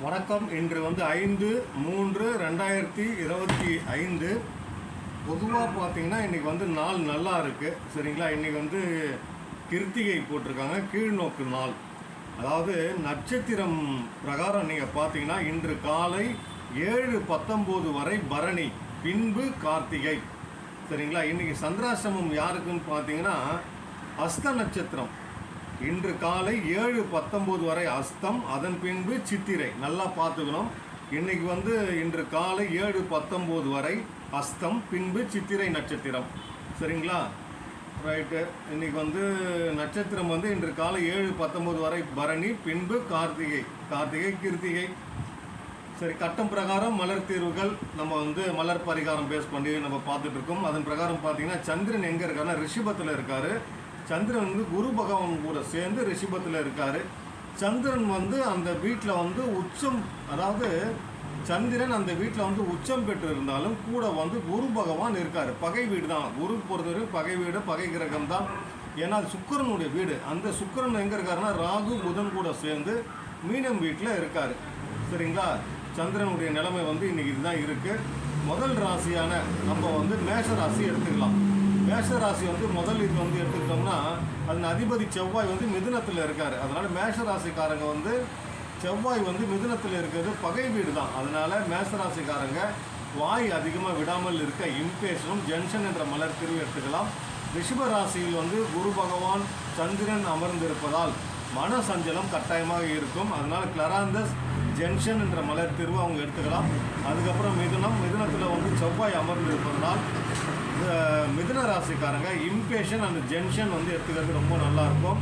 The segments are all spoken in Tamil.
வணக்கம். இன்று 5/3/2025. பொதுவாக பார்த்தீங்கன்னா இன்றைக்கி நாள் நல்லா இருக்குது. சரிங்களா? இன்றைக்கி கிருத்திகை போட்டிருக்காங்க, கீழ்நோக்கு நாள். அதாவது நட்சத்திரம் பிரகாரம் நீங்கள் பார்த்தீங்கன்னா இன்று காலை 7:19 வரை பரணி, பின்பு கார்த்திகை. சரிங்களா? இன்றைக்கி சந்திராசிரமம் யாருக்குன்னு பார்த்தீங்கன்னா அஸ்த நட்சத்திரம். இன்று காலை 7:19 வரை அஸ்தம், அதன் பின்பு சித்திரை. நல்லா பார்த்துக்கணும். இன்றைக்கி இன்று காலை 7:19 வரை அஸ்தம், பின்பு சித்திரை நட்சத்திரம். சரிங்களா? ரைட்டு. இன்றைக்கி நட்சத்திரம் இன்று காலை 7:19 வரை பரணி, பின்பு கார்த்திகை. கிருத்திகை. சரி, கட்டம் பிரகாரம் மலர் தீர்வுகள் நம்ம மலர் பரிகாரம் பேஸ் பண்ணி நம்ம பார்த்துட்ருக்கோம். அதன் பிரகாரம் பார்த்தீங்கன்னா சந்திரன் எங்கே இருக்காருன்னா ரிஷபத்தில் இருக்கார். சந்திரன் குரு பகவான் கூட சேர்ந்து ரிஷபத்தில் இருக்கார். சந்திரன் அந்த வீட்டில் உச்சம், அதாவது சந்திரன் அந்த வீட்டில் உச்சம் பெற்று இருந்தாலும் கூட குரு பகவான் இருக்கார். பகை வீடு தான் குரு பொறுத்தவரை, பகை வீடு, பகை கிரகம் தான். ஏன்னா அது சுக்கிரனுடைய வீடு. அந்த சுக்கிரன் எங்கே இருக்காருன்னா ராகு புதன் கூட சேர்ந்து மீனம் வீட்டில் இருக்கார். சரிங்களா? சந்திரனுடைய நிலைமை இன்றைக்கி இதுதான் இருக்குது. முதல் ராசியான நம்ம மேஷ ராசி எடுத்துக்கலாம். மேஷ ராசி முதல் இது எடுத்துக்கிட்டோம்னா அதன் அதிபதி செவ்வாய் மிதுனத்தில் இருக்கார். அதனால் மேஷ ராசிக்காரங்க செவ்வாய் மிதுனத்தில் இருக்கிறது பகை வீடு தான். அதனால் மேஷ ராசிக்காரங்க வாய் அதிகமாக விடாமல் இருக்க இம்பேஷனும் ஜென்ஷன் என்ற மலர் தீர்வு எடுத்துக்கலாம். ரிஷப ராசியில் குரு பகவான் சந்திரன் அமர்ந்திருப்பதால் மன சஞ்சலம் கட்டாயமாக இருக்கும். அதனால் கிளராந்தஸ் ஜென்ஷன் என்ற மலர் தீர்வு அவங்க எடுத்துக்கலாம். அதுக்கப்புறம் மிதுனத்தில் செவ்வாய் அமர்ந்திருப்பதனால் மிதுன ராசிக்காரங்க இம்பேஷன் அண்ட் ஜென்ஷன் எடுத்துக்கிறது ரொம்ப நல்லாயிருக்கும்.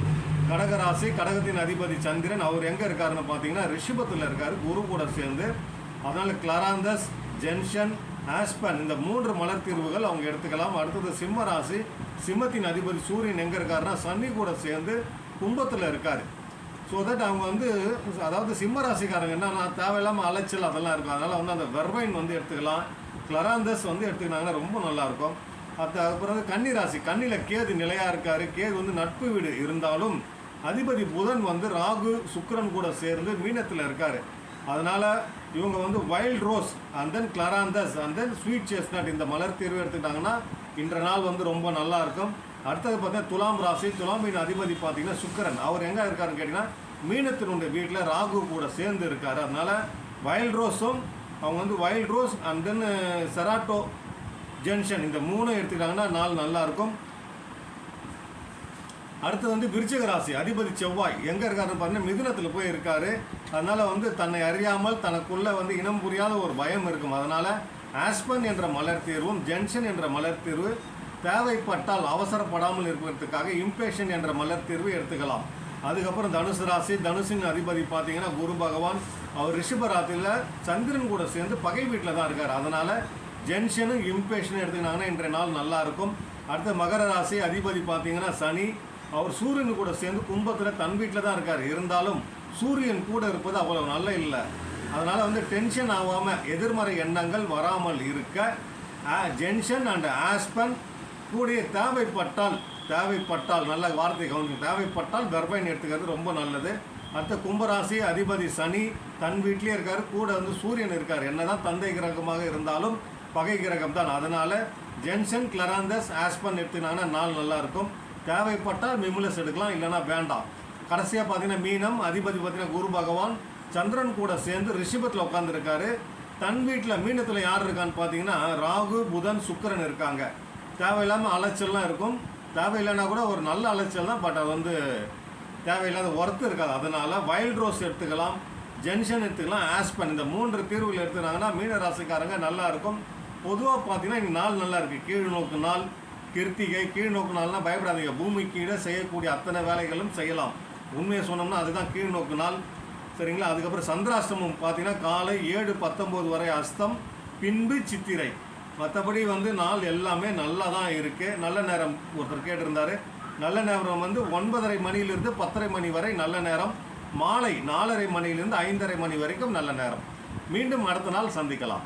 கடகராசி, கடகத்தின் அதிபதி சந்திரன், அவர் எங்கே இருக்காருன்னு பார்த்தீங்கன்னா ரிஷபத்தில் இருக்கார் குரு கூட சேர்ந்து. அதனால் கிளராந்தஸ், ஜென்ஷன், ஆஸ்பன் இந்த 3 மலர் தீர்வுகள் அவங்க எடுத்துக்கலாம். அடுத்தது சிம்ம ராசி, சிம்மத்தின் அதிபதி சூரியன் எங்கே இருக்காருன்னா சனி கூட சேர்ந்து கும்பத்தில் இருக்கார். ஸோ தட் அவங்க அதாவது சிம்ம ராசிக்காரங்க என்னன்னா தேவையில்லாமல் அலைச்சல் அதெல்லாம் இருக்கும். அதனால் அந்த வெர்வைன் எடுத்துக்கலாம். கிளராந்தஸ் எடுத்துக்கினாங்கன்னா ரொம்ப நல்லாயிருக்கும். அதுக்கப்புறம் கன்னி ராசி, கண்ணியில் கேது நிலையாக இருக்கார். கேது நட்பு வீடு இருந்தாலும் அதிபதி புதன் ராகு சுக்கிரன் கூட சேர்ந்து மீனத்தில் இருக்கார். அதனால் இவங்க wild rose and then கிளராந்தஸ் and then sweet chestnut இந்த மலர் தீர்வு எடுத்துக்கிட்டாங்கன்னா இன்ற நாள் ரொம்ப நல்லாயிருக்கும். அடுத்தது பார்த்தீங்கன்னா துலாம் ராசி, துலாமின் அதிபதி பார்த்தீங்கன்னா சுக்கிரன். அவர் எங்கே இருக்காருன்னு கேட்டிங்கன்னா மீனத்தினுடைய வீட்டில் ராகு கூட சேர்ந்து இருக்கார். அதனால் வைல்ட் ரோஸும் அவங்க wild rose and then cerato gentian இந்த 3 எடுத்துக்கிட்டாங்கன்னா நாள் நல்லாயிருக்கும். அடுத்து விருச்சிக ராசி, அதிபதி செவ்வாய் எங்கே இருக்காருன்னு பார்த்தீங்கன்னா மிதுனத்தில் போய் இருக்கார். அதனால் தன்னை அறியாமல் தனக்குள்ளே இனம் புரியாத ஒரு பயம் இருக்கும். அதனால் ஆஸ்பன் என்ற மலர் தீர்வும் ஜென்ஷன் என்ற மலர் தீர்வு தேவைப்பட்டால் அவசரப்படாமல் இருக்கிறதுக்காக இம்பேஷன் என்ற மலர் தீர்வு எடுத்துக்கலாம். அதுக்கப்புறம் தனுசு ராசி, தனுசின் அதிபதி பார்த்தீங்கன்னா குரு பகவான், அவர் ரிஷப ராசியில் சந்திரன் கூட சேர்ந்து பகை வீட்டில் தான் இருக்கார். அதனால் ஜென்ஷனும் இம்பேஷனும் எடுத்துக்கினாங்கன்னா இன்றைய நாள் நல்லாயிருக்கும். அடுத்த மகர ராசி, அதிபதி பார்த்தீங்கன்னா சனி, அவர் சூரியன் கூட சேர்ந்து கும்பத்தில் தன் வீட்டில் தான் இருக்கார். இருந்தாலும் சூரியன் கூட இருப்பது அவ்வளோ நல்ல இல்லை. அதனால் டென்ஷன் ஆகாமல் எதிர்மறை எண்ணங்கள் வராமல் இருக்க ஜென்ஷன் அண்ட் ஆஸ்பன் கூடிய தேவைப்பட்டால் நல்ல வார்த்தை கவனிக்கும், தேவைப்பட்டால் வெர்பைன் எடுத்துக்கிறது ரொம்ப நல்லது. அடுத்த கும்பராசி, அதிபதி சனி தன் வீட்டிலே இருக்கார். கூட சூரியன் இருக்கார். என்னதான் தந்தை கிரகமாக இருந்தாலும் பகை கிரகம் தான். அதனால் ஜென்ஷன், கிளராந்தஸ், ஆஸ்பன் எடுத்துனாங்கன்னா நாள் நல்லாயிருக்கும். தேவைப்பட்டால் மிமுலஸ் எடுக்கலாம், இல்லைனா வேண்டாம். கடைசியாக பார்த்தீங்கன்னா மீனம், அதிபதி பார்த்தீங்கன்னா குரு பகவான் சந்திரன் கூட சேர்ந்து ரிஷபத்தில் உட்காந்துருக்காரு. தன் வீட்டில் மீனத்தில் யார் இருக்கான்னு பார்த்தீங்கன்னா ராகு புதன் சுக்கிரன் இருக்காங்க. தேவையில்லாமல் அலைச்சல்லாம் இருக்கும். தேவையில்லைன்னா கூட ஒரு நல்ல அலைச்சல் தான், பட் அது தேவையில்லாத ஒர்த்து இருக்காது. அதனால் வைல்ட் ரோஸ் எடுத்துக்கலாம், ஜென்ஷன் எடுத்துக்கலாம், ஆஸ்பன் இந்த 3 தீர்வுகள் எடுத்துனாங்கன்னா மீன ராசிக்காரங்க நல்லாயிருக்கும். பொதுவாக பார்த்தீங்கன்னா இன்றைக்கி நாள் நல்லா இருக்குது. கீழ்நோக்கு நாள், கிருத்திகை. கீழ்நோக்கு நாள்னால் பயப்படாதீங்க, பூமி கீழே செய்யக்கூடிய அத்தனை வேலைகளும் செய்யலாம். உண்மையை சொன்னோம்னா அதுதான் கீழ்நோக்கு நாள். சரிங்களா? அதுக்கப்புறம் சந்திராஷ்டமம் பார்த்தீங்கன்னா காலை 7:19 வரை அஸ்தம், பின்பு சித்திரை. மற்றபடி நாள் எல்லாமே நல்லா தான் இருக்குது. நல்ல நேரம் ஒருத்தர் கேட்டிருந்தார். நல்ல நேரம் 9:30 மணியிலிருந்து 10:30 மணி வரை நல்ல நேரம். மாலை 4:30 மணியிலிருந்து 5:30 மணி வரைக்கும் நல்ல நேரம். மீண்டும் அடுத்த நாள் சந்திக்கலாம்.